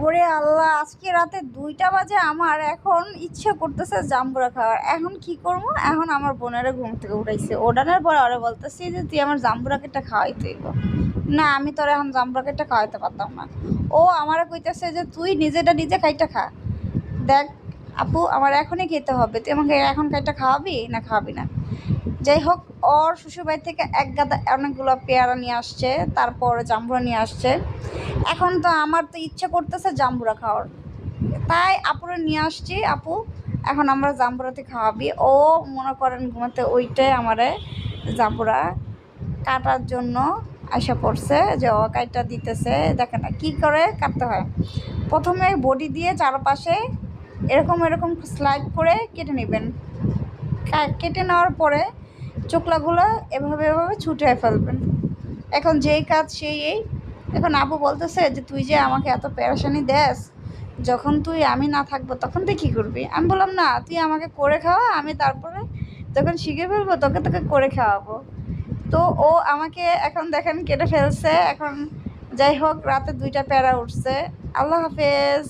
ওরে আল্লাহ, আজকে রাতে 2টা বাজে, আমার এখন ইচ্ছে করতেছে জাম্বুরা খাওয়ার। এখন কি করবো? এখন আমার বোনেরা ঘুম থেকে উঠাইছে, ওঠানোর পর ওরা বলতেছি যে তুই আমার জাম্বুরা কেটে খাওয়াইতে হইব। না, আমি তোর এখন জাম্বুরা কেটে খাওয়াইতে পারতাম না। ও আমারে কইতেছে যে তুই নিজেটা নিজে খাইটা খা। দেখ আপু, আমার এখনই খেতে হবে, তুই আমাকে এখন খাইটা খাওয়াবি না খাওয়াবি না? যাই হোক, ওর শ্বশুরবাড়ি থেকে এক গাদা অনেকগুলো পেয়ারা নিয়ে আসছে, তারপর জাম্বুরা নিয়ে আসছে। এখন তো আমার তো ইচ্ছে করতেছে জাম্বুরা খাওয়ার, তাই আপুরে নিয়ে আসছি। আপু, এখন আমরা জাম্বুরাতে খাওয়াবি। ও মনে করেন ঘুমাতে ওইটাই আমারে জাম্বুরা কাটার জন্য আশা পড়ছে, যে ও কাইটা দিতেছে। দেখে না কী করে কাটতে হয়। প্রথমে বডি দিয়ে চারপাশে এরকম এরকম স্লাইড করে কেটে নেবেন। কেটে নেওয়ার পরে চোকলাগুলো এভাবে এভাবে ছুটে ফেলবেন। এখন যেই কাজ সেই এই। এখন আপু বলতেছে যে তুই যে আমাকে এত পেরেশানি দেস, যখন আমি না থাকবো তখন তুই কী করবি? আমি বললাম না, তুই আমাকে করে খাওয়া, আমি তারপরে যখন শিখে ফেলবো তোকে তোকে করে খাওয়াবো। তো ও আমাকে এখন দেখেন কেটে ফেলছে। এখন যাই হোক, রাতে 2টা প্যারা উঠছে। আল্লাহ হাফেজ।